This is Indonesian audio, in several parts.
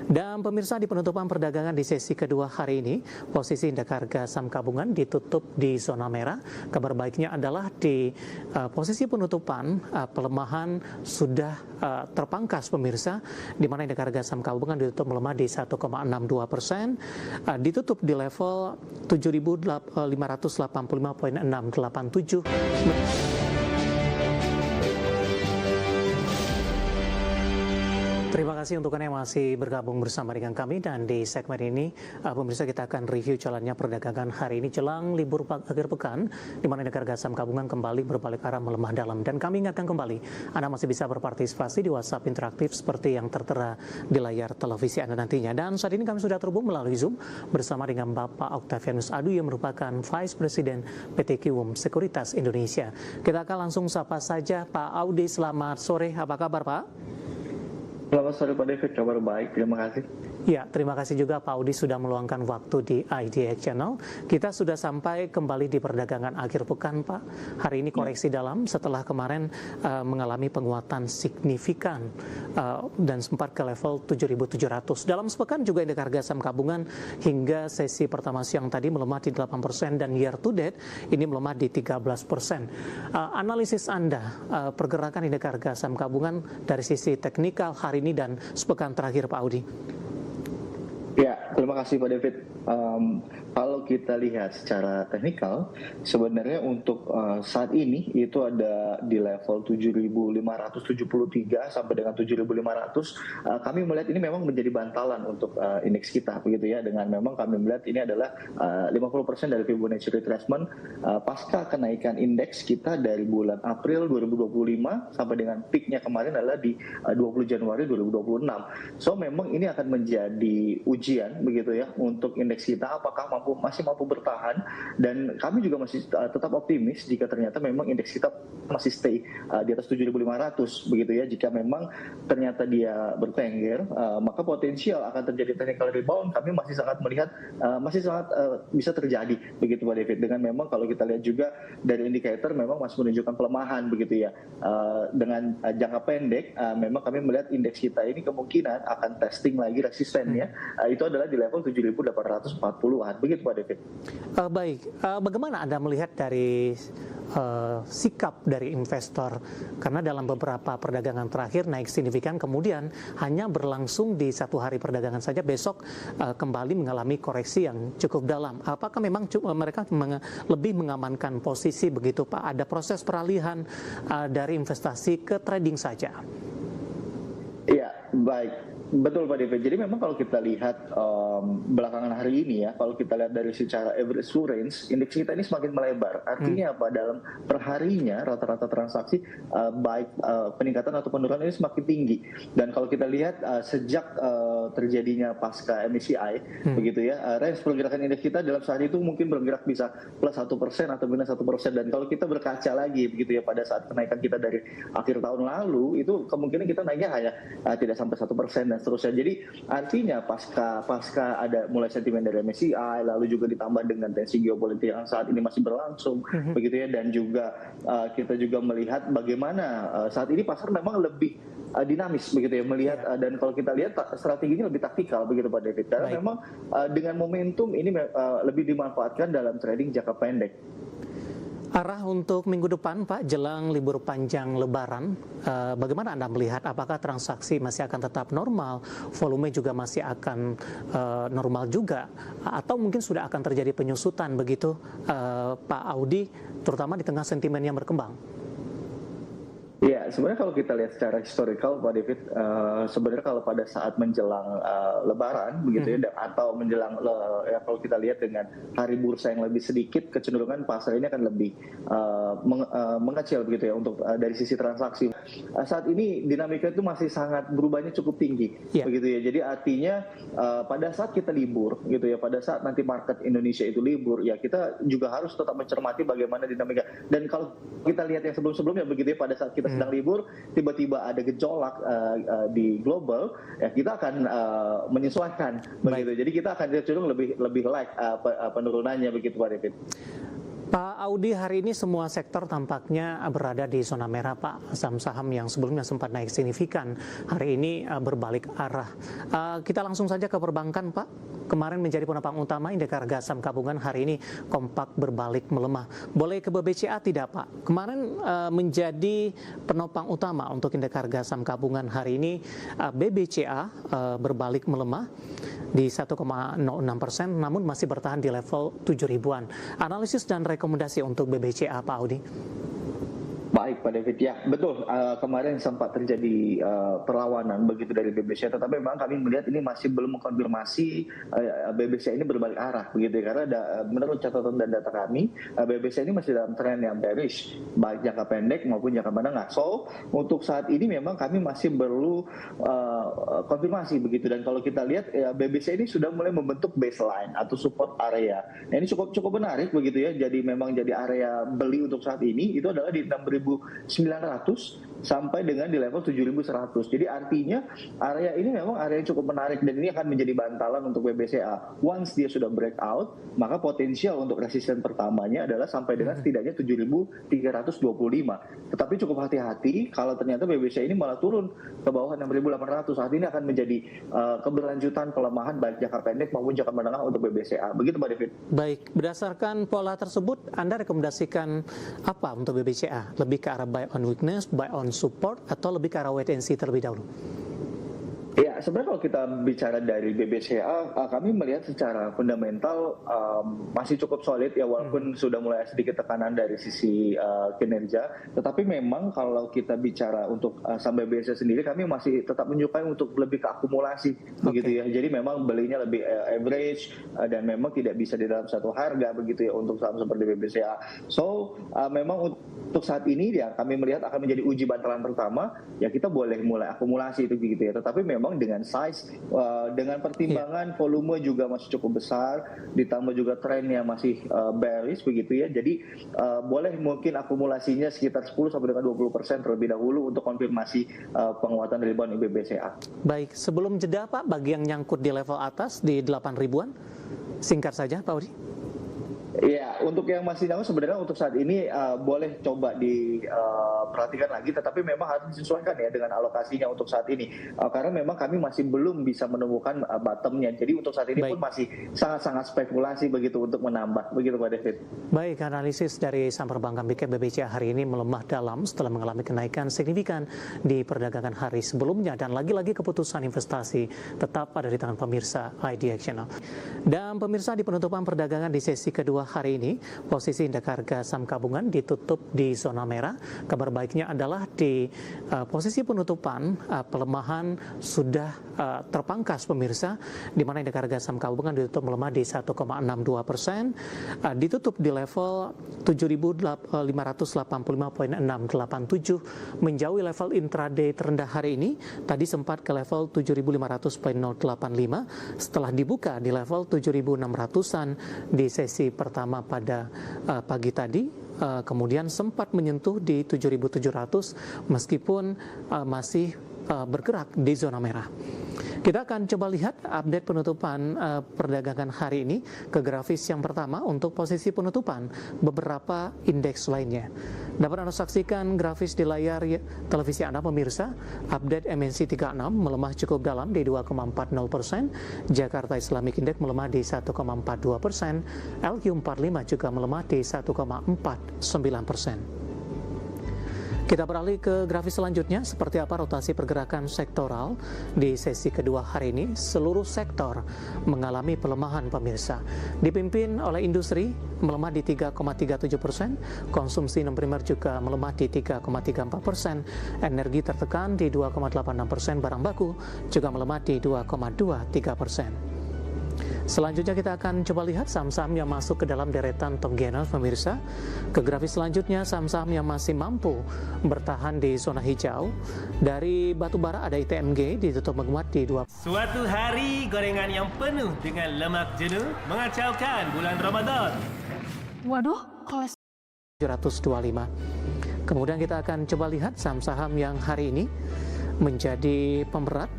Dan pemirsa, di penutupan perdagangan di sesi kedua hari ini, posisi indeks harga saham gabungan ditutup di zona merah. Kabar baiknya adalah di posisi penutupan pelemahan sudah terpangkas pemirsa, di mana indeks harga saham gabungan ditutup melemah di 1,62%, ditutup di level 7.585,687. Terima kasih untuk Anda yang masih bergabung bersama dengan kami, dan di segmen ini pemirsa kita akan review jalannya perdagangan hari ini jelang libur akhir pekan, di mana indeks harga saham gabungan kembali berbalik arah melemah dalam. Dan kami ingatkan kembali, Anda masih bisa berpartisipasi di WhatsApp interaktif seperti yang tertera di layar televisi Anda nantinya. Dan saat ini kami sudah terhubung melalui Zoom bersama dengan Bapak Octavianus Adu yang merupakan Vice President PT Kiwum Sekuritas Indonesia. Kita akan langsung sapa saja Pak Audi. Selamat sore, apa kabar Pak? Selamat sore Pak David, kabar baik, terima kasih. Ya, terima kasih juga Pak Audi sudah meluangkan waktu di IDX Channel. Kita sudah sampai kembali di perdagangan akhir pekan Pak. Hari ini koreksi dalam setelah kemarin mengalami penguatan signifikan dan sempat ke level 7.700. Dalam sepekan juga indeks harga saham gabungan hingga sesi pertama siang tadi melemah di 8% dan year to date ini melemah di 13%. Analisis Anda pergerakan indeks harga saham gabungan dari sisi teknikal hari ini dan sepekan terakhir Pak Audi. Ya, terima kasih Pak David. Kalau kita lihat secara teknikal, sebenarnya untuk saat ini itu ada di level 7.573 sampai dengan 7.500. Kami melihat ini memang menjadi bantalan untuk indeks kita, begitu ya. Dengan memang kami melihat ini adalah 50% dari Fibonacci retracement pasca kenaikan indeks kita dari bulan April 2025 sampai dengan peaknya kemarin adalah di 20 Januari 2026. So memang ini akan menjadi ujian begitu ya untuk indeks kita, apakah masih mampu bertahan, dan kami juga masih tetap optimis jika ternyata memang indeks kita masih stay di atas 7.500 begitu ya. Jika memang ternyata dia bertengger, maka potensial akan terjadi technical rebound kami masih sangat melihat masih sangat bisa terjadi begitu Pak David. Dengan memang kalau kita lihat juga dari indikator memang masih menunjukkan pelemahan begitu ya. Dengan jangka pendek memang kami melihat indeks kita ini kemungkinan akan testing lagi resistennya, itu adalah di level 7.840-an begitu Pak David. Baik, bagaimana Anda melihat dari sikap dari investor, karena dalam beberapa perdagangan terakhir naik signifikan, kemudian hanya berlangsung di satu hari perdagangan saja, besok kembali mengalami koreksi yang cukup dalam. Apakah memang mereka lebih mengamankan posisi begitu Pak? Ada proses peralihan dari investasi ke trading saja? Iya, baik. Betul Pak David. Jadi memang kalau kita lihat belakangan hari ini ya, kalau kita lihat dari secara average range, indeks kita ini semakin melebar. Artinya apa? Dalam perharinya rata-rata transaksi baik peningkatan atau penurunan ini semakin tinggi. Dan kalau kita lihat sejak terjadinya pasca MSCI begitu ya, range pergerakan indeks kita dalam sehari itu mungkin bergerak bisa plus 1% atau minus 1%. Dan kalau kita berkaca lagi begitu ya, pada saat kenaikan kita dari akhir tahun lalu itu kemungkinan kita naiknya hanya tidak sampai 1% dan seterusnya. Jadi artinya pasca ada mulai sentimen dari MSCI, lalu juga ditambah dengan tensi geopolitik yang saat ini masih berlangsung begitu ya, dan juga kita juga melihat bagaimana saat ini pasar memang lebih dinamis begitu ya, melihat dan kalau kita lihat strateginya lebih taktikal begitu Pak David, karena memang dengan momentum ini lebih dimanfaatkan dalam trading jangka pendek. Arah untuk minggu depan Pak, jelang libur panjang Lebaran, bagaimana Anda melihat? Apakah transaksi masih akan tetap normal, volume juga masih akan normal juga, atau mungkin sudah akan terjadi penyusutan begitu Pak Audi, terutama di tengah sentimen yang berkembang? Ya, sebenarnya kalau kita lihat secara historical Pak David, sebenarnya kalau pada saat menjelang Lebaran begitu ya, atau menjelang ya kalau kita lihat dengan hari bursa yang lebih sedikit, kecenderungan pasar ini akan lebih mengecil begitu ya untuk dari sisi transaksi. Saat ini dinamika itu masih sangat berubahnya cukup tinggi begitu ya. Jadi artinya pada saat kita libur gitu ya, pada saat nanti market Indonesia itu libur ya, kita juga harus tetap mencermati bagaimana dinamika. Dan kalau kita lihat yang sebelum-sebelumnya begitu ya, pada saat kita sedang libur tiba-tiba ada gejolak di global ya, kita akan menyesuaikan begitu. Jadi kita akan cenderung lebih lag penurunannya begitu Pak David. Pak Audi, hari ini semua sektor tampaknya berada di zona merah, Pak. Saham-saham yang sebelumnya sempat naik signifikan hari ini berbalik arah. Kita langsung saja ke perbankan, Pak. Kemarin menjadi penopang utama, indeks harga saham gabungan hari ini kompak berbalik melemah. Boleh ke BBCA tidak, Pak? Kemarin menjadi penopang utama untuk indeks harga saham gabungan hari ini, BBCA berbalik melemah di 1,06%, namun masih bertahan di level 7.000-an. Analisis dan rekomendasi untuk BBCA, Pak Audi. Baik Pak David, ya betul, kemarin sempat terjadi perlawanan begitu dari BBCA, tetapi memang kami melihat ini masih belum mengkonfirmasi BBCA ini berbalik arah begitu ya, karena menurut catatan dan data kami BBCA ini masih dalam tren yang bearish baik jangka pendek maupun jangka menengah. So untuk saat ini memang kami masih perlu konfirmasi begitu, dan kalau kita lihat BBCA ini sudah mulai membentuk baseline atau support area. Nah, ini cukup menarik begitu ya, jadi memang jadi area beli untuk saat ini itu adalah di 6.900 sampai dengan di level 7.100. Jadi artinya area ini memang area yang cukup menarik, dan ini akan menjadi bantalan untuk BBCA. Once dia sudah breakout, maka potensial untuk resisten pertamanya adalah sampai dengan setidaknya 7.325. Tetapi cukup hati-hati kalau ternyata BBCA ini malah turun ke bawah 6.800. Saat ini akan menjadi keberlanjutan pelemahan baik jangka pendek maupun jangka menengah untuk BBCA. Begitu Pak David. Baik, berdasarkan pola tersebut, Anda rekomendasikan apa untuk BBCA? Lebih ke arah buy on weakness, buy on support, atau lebih ke arah wait and see terlebih dahulu? Ya, sebenarnya kalau kita bicara dari BBCA, kami melihat secara fundamental masih cukup solid ya, walaupun sudah mulai sedikit tekanan dari sisi kinerja. Tetapi memang kalau kita bicara untuk saham BBCA sendiri, kami masih tetap menyukai untuk lebih ke akumulasi, begitu ya. Jadi memang belinya lebih average dan memang tidak bisa di dalam satu harga begitu ya untuk saham seperti BBCA. So memang untuk saat ini ya kami melihat akan menjadi uji bantalan pertama. Ya kita boleh mulai akumulasi itu begitu ya. Tetapi memang dengan size, dengan pertimbangan volume juga masih cukup besar, ditambah juga trennya masih bearish begitu ya. Jadi boleh mungkin akumulasinya sekitar 10 sampai dengan 20% terlebih dahulu untuk konfirmasi penguatan rebound BBCA. Baik, sebelum jeda Pak, bagi yang nyangkut di level atas di 8.000-an, singkat saja Pak Audi. Ya, untuk yang masih nyangkut sebenarnya untuk saat ini boleh coba diperhatikan lagi, tetapi memang harus disesuaikan ya dengan alokasinya untuk saat ini, karena memang kami masih belum bisa menemukan bottomnya. Jadi untuk saat ini pun masih sangat-sangat spekulasi begitu untuk menambah, begitu Pak David. Baik, analisis dari saham perbankan BBCA hari ini melemah dalam setelah mengalami kenaikan signifikan di perdagangan hari sebelumnya, dan lagi-lagi keputusan investasi tetap ada di tangan pemirsa IDX Channel. Dan pemirsa, di penutupan perdagangan di sesi kedua hari ini, posisi indeks harga saham gabungan ditutup di zona merah. Kabar baiknya adalah di posisi penutupan pelemahan sudah terpangkas pemirsa, di mana indeks harga saham gabungan ditutup melemah di 1,62%, ditutup di level 7.585.687, menjauhi level intraday terendah hari ini. Tadi sempat ke level 7.500.085 setelah dibuka di level 7.600-an di sesi pertama pada pagi tadi, kemudian sempat menyentuh di 7.700 meskipun masih bergerak di zona merah. Kita akan coba lihat update penutupan perdagangan hari ini ke grafis yang pertama untuk posisi penutupan beberapa indeks lainnya. Dapat Anda saksikan grafis di layar televisi Anda pemirsa. Update MNC 36 melemah cukup dalam di 2,40%, Jakarta Islamic Index melemah di 1,42%, LQ45 juga melemah di 1,49%. Kita beralih ke grafis selanjutnya, seperti apa rotasi pergerakan sektoral di sesi kedua hari ini. Seluruh sektor mengalami pelemahan pemirsa. Dipimpin oleh industri melemah di 3,37%, konsumsi non primer juga melemah di 3,34%, energi tertekan di 2,86%, barang baku juga melemah di 2,23%. Selanjutnya kita akan coba lihat saham-saham yang masuk ke dalam deretan top gainer pemirsa. Ke grafis selanjutnya, saham-saham yang masih mampu bertahan di zona hijau. Dari batubara ada ITMG ditutup menguat di 2. Suatu hari gorengan yang penuh dengan lemak jenuh mengacaukan bulan Ramadan. Waduh, kolesterol 725. Kemudian kita akan coba lihat saham-saham yang hari ini menjadi pemberat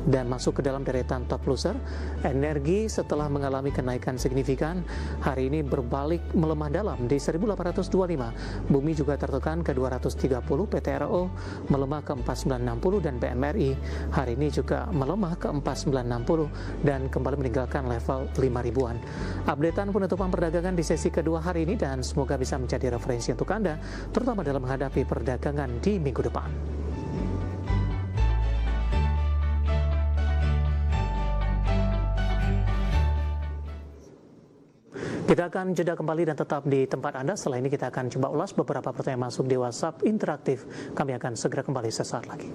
dan masuk ke dalam deretan top loser. Energi setelah mengalami kenaikan signifikan, hari ini berbalik melemah dalam di 1825. Bumi juga tertekan ke 230, PTRO melemah ke 4960 dan BMRI hari ini juga melemah ke 4960 dan kembali meninggalkan level 5.000-an. Updatean penutupan perdagangan di sesi kedua hari ini dan semoga bisa menjadi referensi untuk Anda, terutama dalam menghadapi perdagangan di minggu depan. Kita akan jeda kembali dan tetap di tempat Anda. Setelah ini kita akan coba ulas beberapa pertanyaan masuk di WhatsApp interaktif. Kami akan segera kembali sesaat lagi.